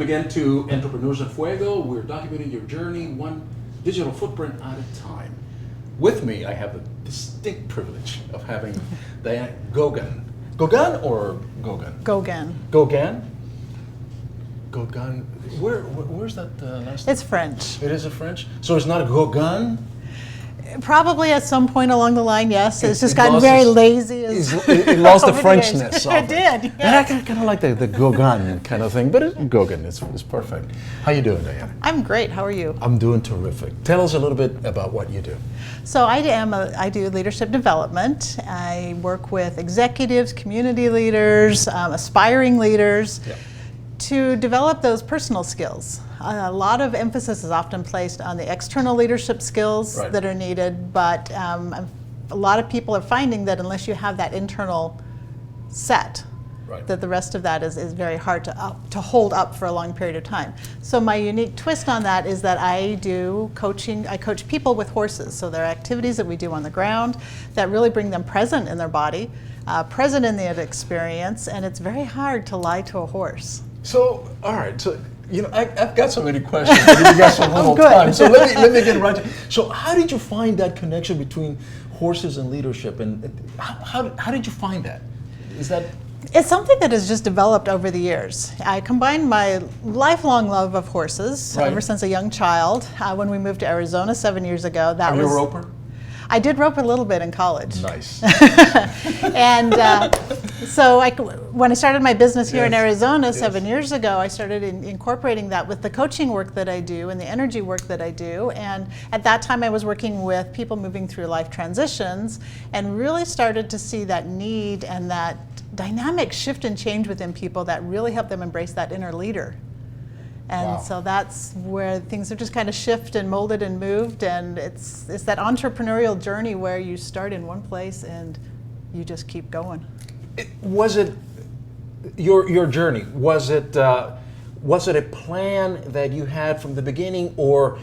again to Entrepreneurs of Fuego. We're documenting your journey one digital footprint at a time. With me, I have the distinct privilege of having Diane Gogan. Gogan or Gogan? Gogan. Gogan? Gogan. Where's that last name? It's French. It is a French? So it's not a Gogan? Probably at some point along the line, yes. It's just gotten lost very its- lazy. It lost the Frenchness of It did, And I kind of like the Gogan kind of thing, but Gogan is perfect. How you doing, Diane? I'm great. How are you? I'm doing terrific. Tell us a little bit about what you do. So I do leadership development. I work with executives, community leaders, aspiring leaders Yep. to develop those personal skills. A lot of emphasis is often placed on the external leadership skills Right. that are needed, but a lot of people are finding that unless you have that internal set, Right. that the rest of that is very hard to hold up for a long period of time. So my unique twist on that is that I do coaching. I coach people with horses. So there are activities that we do on the ground that really bring them present in their body, present in the experience, and it's very hard to lie to a horse. So, all right. So, I've got so many questions, but you got so little good. time. So let me get right to. So, how did you find that connection between horses and leadership, and how did you find that? Is that It's something that has just developed over the years. I combined my lifelong love of horses Right. ever since a young child. When we moved to Arizona 7 years ago, that are was you a roper? I did rope a little bit in college. Nice. And so when I started my business here in Yes, Arizona yes. 7 years ago, I started incorporating that with the coaching work that I do and the energy work that I do. And at that time, I was working with people moving through life transitions and really started to see that need and that dynamic shift and change within people that really helped them embrace that inner leader. And Wow. so that's where things have just kind of shifted and molded and moved, and it's that entrepreneurial journey where you start in one place and you just keep going. Was it your journey? Was it a plan that you had from the beginning, or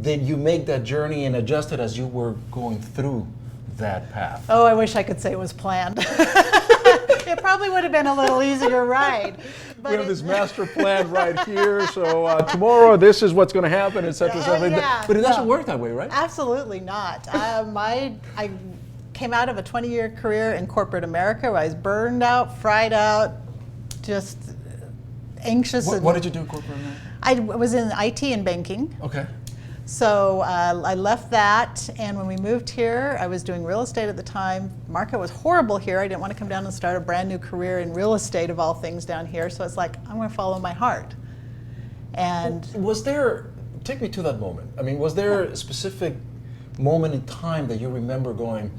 did you make that journey and adjust it as you were going through that path? Oh, I wish I could say it was planned. It probably would have been a little easier ride. But We have this master plan right here. So tomorrow, this is what's going to happen, etc. Yeah, But it doesn't no. work that way, right? Absolutely not. I came out of a 20-year career in corporate America where I was burned out, fried out, just anxious. What did you do in corporate America? I was in IT and banking. Okay. So I left that, and when we moved here, I was doing real estate at the time. Market was horrible here. I didn't want to come down and start a brand new career in real estate of all things down here. So it's like, I'm going to follow my heart. And Take me to that moment. I mean, was there a specific moment in time that you remember going,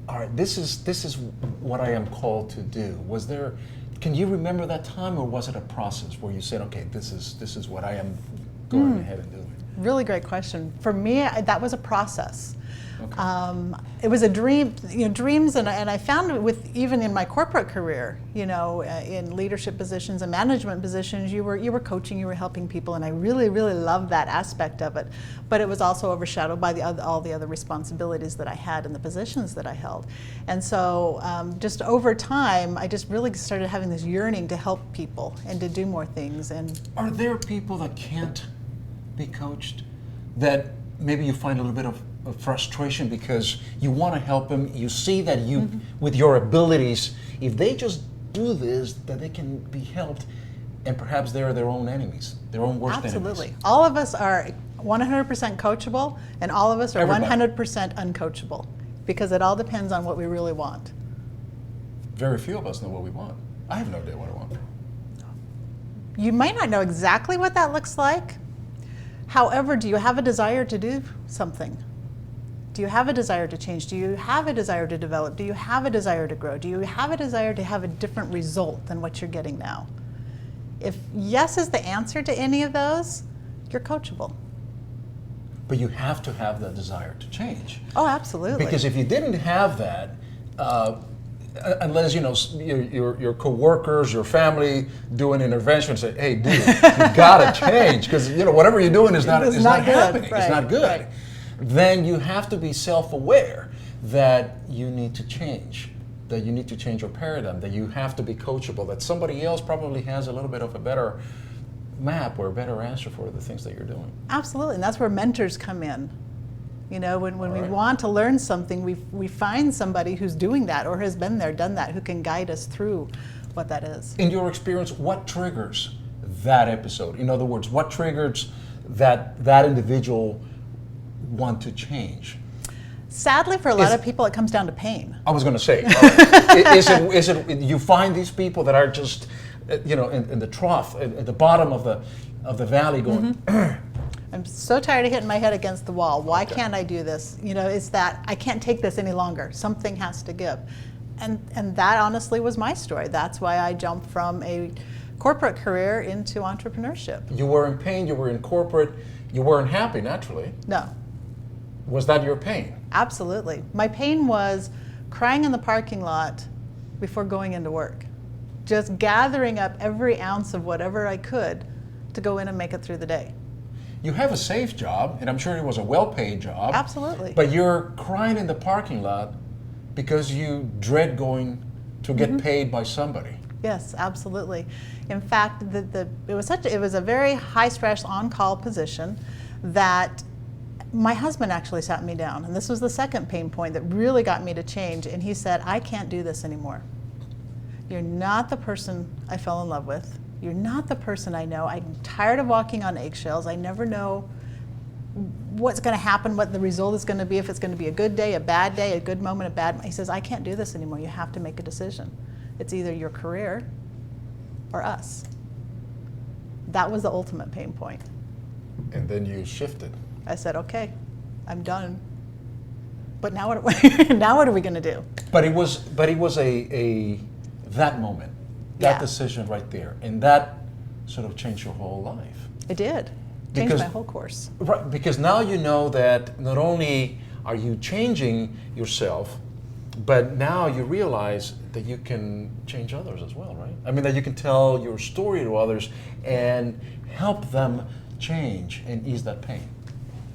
all right, this is what I am called to do? Can you remember that time, or was it a process where you said, okay, this is what I am going ahead and doing? really great question. For me, that was a process. Okay. It was a dream, dreams, and I found it with even in my corporate career, in leadership positions and management positions, you were coaching, you were helping people, and I really, really loved that aspect of it. But it was also overshadowed by all the other responsibilities that I had and the positions that I held. And so, just over time, I just really started having this yearning to help people and to do more things. And Are there people that can't be coached, that maybe you find a little bit of frustration because you want to help them, you see that you, with your abilities, if they just do this, that they can be helped, and perhaps they're their own enemies, their own worst enemies? absolutely, all of us are 100% coachable, and all of us are Everybody. 100% uncoachable, because it all depends on what we really want. Very few of us know what we want. I have no idea what I want. You might not know exactly what that looks like. However, do you have a desire to do something? Do you have a desire to change? Do you have a desire to develop? Do you have a desire to grow? Do you have a desire to have a different result than what you're getting now? If yes is the answer to any of those, you're coachable. But you have to have that desire to change. Oh, absolutely. Because if you didn't have that, unless your coworkers, your family do an intervention and say, "Hey, dude, you gotta change," because whatever you're doing is not good. happening. Right, It's not good. right. Then you have to be self-aware that you need to change, that you need to change your paradigm, that you have to be coachable, that somebody else probably has a little bit of a better map or a better answer for the things that you're doing. Absolutely, and that's where mentors come in. You know, when we Right. want to learn something, we find somebody who's doing that or has been there, done that, who can guide us through what that is. In your experience, what triggers that episode? In other words, what triggers that individual want to change? Sadly, for a lot Is- of people, it comes down to pain. I was going to say, all right, is it you find these people that are just, in the trough, at the bottom of the valley, going, I'm so tired of hitting my head against the wall. Why Okay. can't I do this? You know, it's that I can't take this any longer. Something has to give. And that honestly was my story. That's why I jumped from a corporate career into entrepreneurship. you were in pain, you were in corporate, you weren't happy naturally. No, Was that your pain? absolutely. My pain was crying in the parking lot before going into work. Just gathering up every ounce of whatever I could to go in and make it through the day. You have a safe job, and I'm sure it was a well-paid job. Absolutely. But you're crying in the parking lot because you dread going to get paid by somebody. Yes, absolutely. In fact, it was a very high stress on-call position that my husband actually sat me down, and this was the second pain point that really got me to change. And he said, "I can't do this anymore. You're not the person I fell in love with. You're not the person I know. I'm tired of walking on eggshells. I never know what's going to happen, what the result is going to be, if it's going to be a good day, a good moment, a bad." He says, "I can't do this anymore. You have to make a decision. It's either your career or us." That was the ultimate pain point. And then you shifted. I said, "Okay, I'm done. But now what? Now what are we going to do?" But it was a that moment, that Yeah. decision right there, and that sort of changed your whole life. It did. Changed Because- my whole course. Right, because now you know that not only are you changing yourself, but now you realize that you can change others as well, right? I mean, that you can tell your story to others and help them change and ease that pain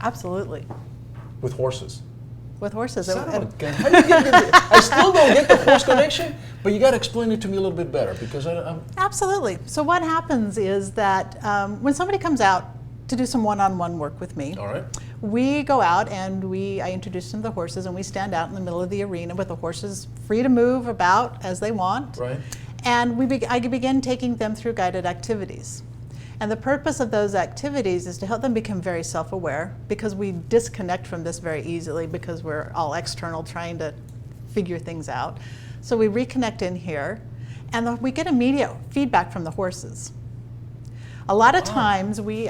Absolutely. with horses. With horses. Son of a gun. How do you get I still don't get the horse connection, but you got to explain it to me a little bit better because I'm Absolutely. So what happens is that when somebody comes out to do some one-on-one work with me, all right. we go out and I introduce them to the horses, and we stand out in the middle of the arena with the horses free to move about as they want. Right. And I begin taking them through guided activities. And the purpose of those activities is to help them become very self-aware, because we disconnect from this very easily because we're all external trying to figure things out. So we reconnect in here, and we get immediate feedback from the horses. A lot of times we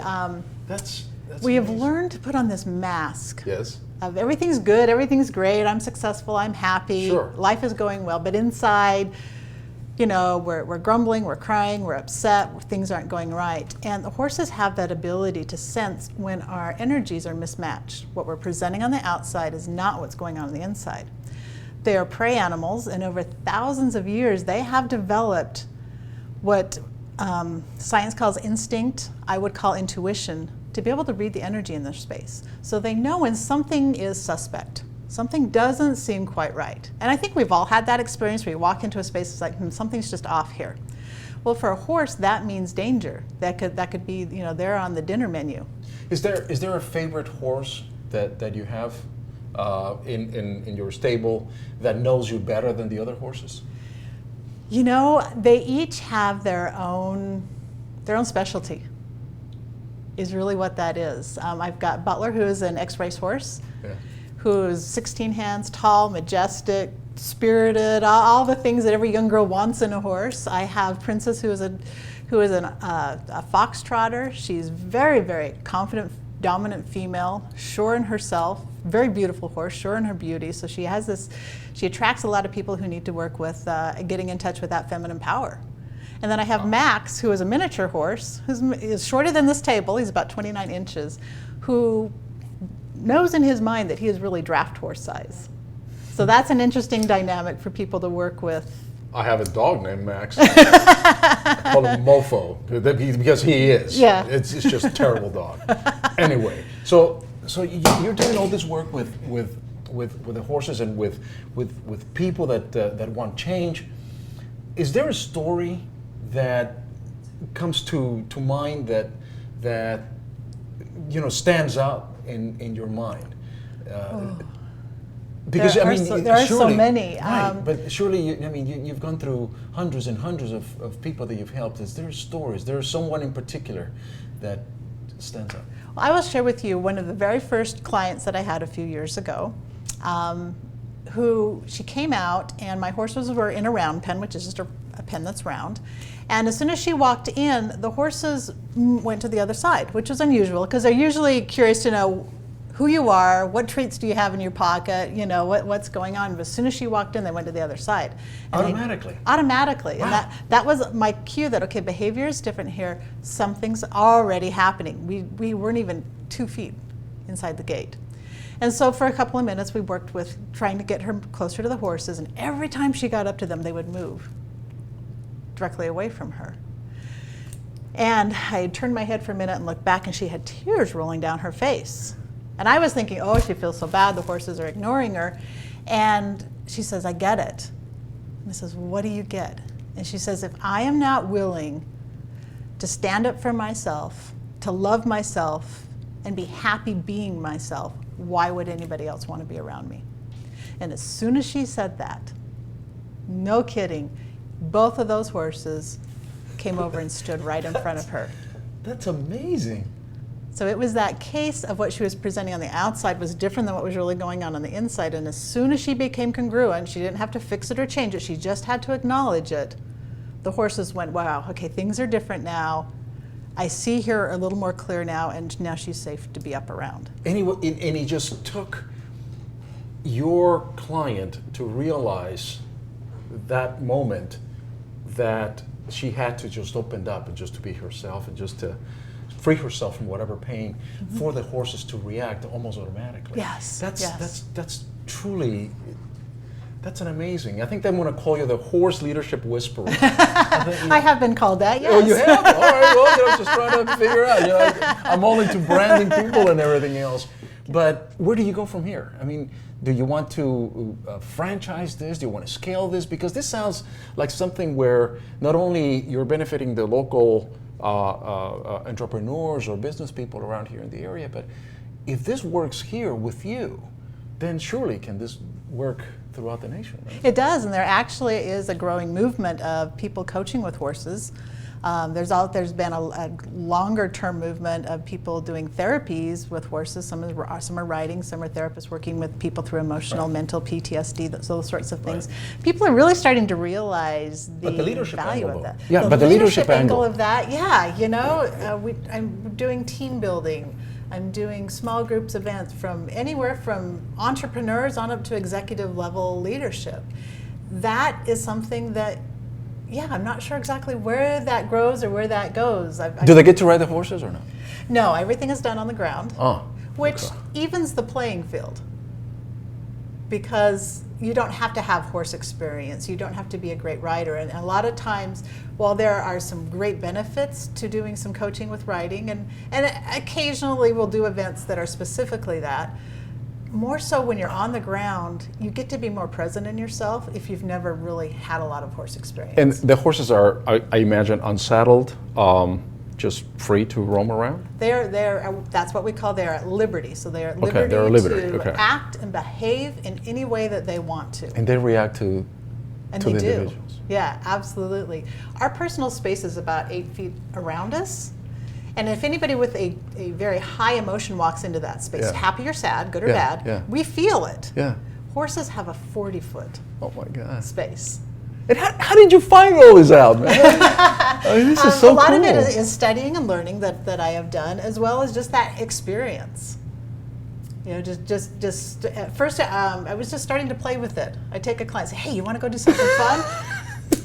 That's have amazing. learned to put on this mask Yes. of everything's good, everything's great, I'm successful, I'm happy, Sure. life is going well, but inside, you know, we're grumbling, we're crying, we're upset, things aren't going right. And the horses have that ability to sense when our energies are mismatched. What we're presenting on the outside is not what's going on the inside. They are prey animals, and over thousands of years, they have developed what science calls instinct, I would call intuition, to be able to read the energy in their space. So they know when something is suspect. Something doesn't seem quite right. And I think we've all had that experience where you walk into a space, it's like, something's just off here. Well, for a horse, that means danger. That could be, you know, they're on the dinner menu. Is there a favorite horse that you have in your stable that knows you better than the other horses? You know, they each have their own specialty, is really what that is. I've got Butler, who is an ex-race horse, Yeah. who's 16 hands tall, majestic, spirited, all the things that every young girl wants in a horse. I have Princess, who is a foxtrotter. She's very, very confident, dominant female, sure in herself, very beautiful horse, sure in her beauty. So she attracts a lot of people who need to work with getting in touch with that feminine power. And then I have Max, who is a miniature horse, is shorter than this table, he's about 29 inches, who knows in his mind that he is really draft horse size. So that's an interesting dynamic for people to work with. I have a dog named Max. I call him Mofo because he is. Yeah. It's just a terrible dog. Anyway, so you're doing all this work with the horses and with people that want change. Is there a story that comes to mind that stands out in your mind? Because there I are mean, there are so surely, many. right? But surely, you've gone through hundreds and hundreds of people that you've helped. Is there stories? There's someone in particular that stands out. Well, I will share with you one of the very first clients that I had a few years ago. Who she came out, and my horses were in a round pen, which is just a pen that's round. And as soon as she walked in, the horses went to the other side, which was unusual because they're usually curious to know who you are, what treats do you have in your pocket, what's going on. But as soon as she walked in, they went to the other side. And Automatically? Automatically. Wow. And that was my cue that, okay, behavior is different here. Something's already happening. We weren't even 2 feet inside the gate. And so for a couple of minutes, we worked with trying to get her closer to the horses, and every time she got up to them, they would move directly away from her. And I turned my head for a minute and looked back, and she had tears rolling down her face. And I was thinking, oh, she feels so bad, the horses are ignoring her. And she says, I get it. And I says, well, what do you get? And she says, if I am not willing to stand up for myself, to love myself, and be happy being myself, why would anybody else want to be around me? And as soon as she said that, no kidding, both of those horses came over and stood right in front of her. That's amazing. So it was that case of what she was presenting on the outside was different than what was really going on the inside. And as soon as she became congruent, she didn't have to fix it or change it. She just had to acknowledge it. The horses went, wow, okay, things are different now. I see her a little more clear now, and now she's safe to be up around. And he just took your client to realize that moment that she had to just open up and just to be herself and just to free herself from whatever pain, for the horses to react almost automatically. Yes. That's truly. That's an amazing. I think I'm going to call you the horse leadership whisperer. I have been called that, yes. Oh, you have? All right, well, just trying to figure out. I'm all into branding people and everything else. But where do you go from here? I mean, do you want to franchise this? Do you want to scale this? Because this sounds like something where not only you're benefiting the local entrepreneurs or business people around here in the area, but if this works here with you, then surely can this work throughout the nation, right? It does, and there actually is a growing movement of people coaching with horses. There's been a longer-term movement of people doing therapies with horses. Some are riding, some are therapists working with people through emotional, mental, PTSD, those sorts of things. Right. People are really starting to realize the leadership value angle, of that. Yeah, but the leadership angle angle of that, I'm doing team building. I'm doing small groups events from anywhere from entrepreneurs on up to executive level leadership. That is something that, I'm not sure exactly where that grows or where that goes. Do they get to ride the horses or no? No, everything is done on the ground, which okay. evens the playing field. Because you don't have to have horse experience, you don't have to be a great rider. And a lot of times, while there are some great benefits to doing some coaching with riding, and occasionally we'll do events that are specifically that, more so when you're on the ground, you get to be more present in yourself if you've never really had a lot of horse experience. And the horses are, I imagine, unsaddled, just free to roam around? That's what we call they're at liberty. So they're at liberty, to act and behave in any way that they want to. And they react to the individuals. Yeah, absolutely. Our personal space is about 8 feet around us. And if anybody with a very high emotion walks into that space, happy or sad, good or bad, we feel it. Yeah. Horses have a 40-foot space. And how did you find all this out, man? This is so cool. A lot of it is studying and learning that I have done, as well as just that experience. Just at first, I was just starting to play with it. I'd take a client and say, hey, you want to go do something fun?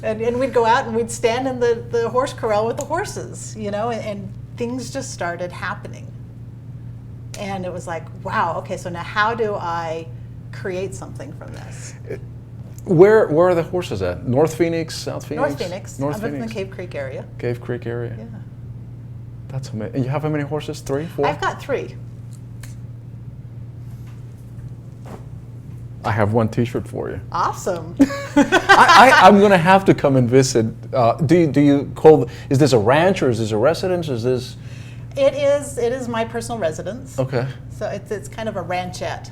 and we'd go out and we'd stand in the horse corral with the horses, and things just started happening. And it was like, wow, okay, so now how do I create something from this? Where are the horses at? North Phoenix, South Phoenix? North Phoenix. I'm in the Cave Creek area. Cave Creek area? Yeah. That's amazing. And you have how many horses? 3, 4? I've got 3. I have one T-shirt for you. Awesome. I'm going to have to come and visit. Do you call? Is this a ranch or is this a residence? Is this? It is my personal residence. Okay. So it's kind of a ranchette.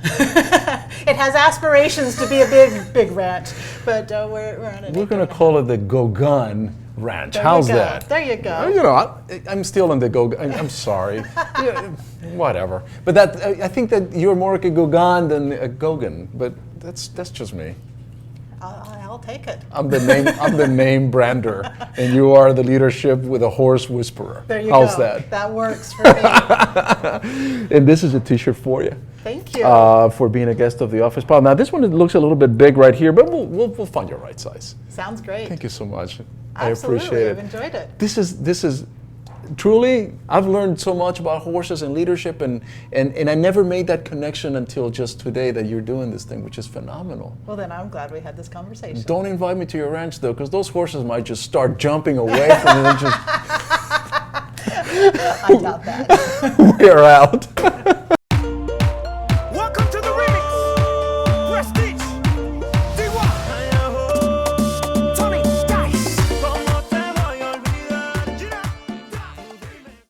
It has aspirations to be a big ranch, but we're on it. We're going to call it the Gogan Ranch. There How's you go. that? There you go. You know, I'm still in the Gogan. I'm sorry. Yeah, whatever. But that I think that you're more like a Gogan than a Gogan. But that's just me. I'll take it. I'm the name brander, and you are the leadership with a horse whisperer. There you How's go. that? That works for me. And this is a T-shirt for you. Thank you. For being a guest of the Office Pod. Now this one looks a little bit big right here, but we'll find your right size. Sounds great. Thank you so much. Absolutely. I appreciate it. I've enjoyed it. This is truly, I've learned so much about horses and leadership, and I never made that connection until just today that you're doing this thing, which is phenomenal. Well, then I'm glad we had this conversation. Don't invite me to your ranch though, because those horses might just start jumping away from you and just I doubt that. we're out.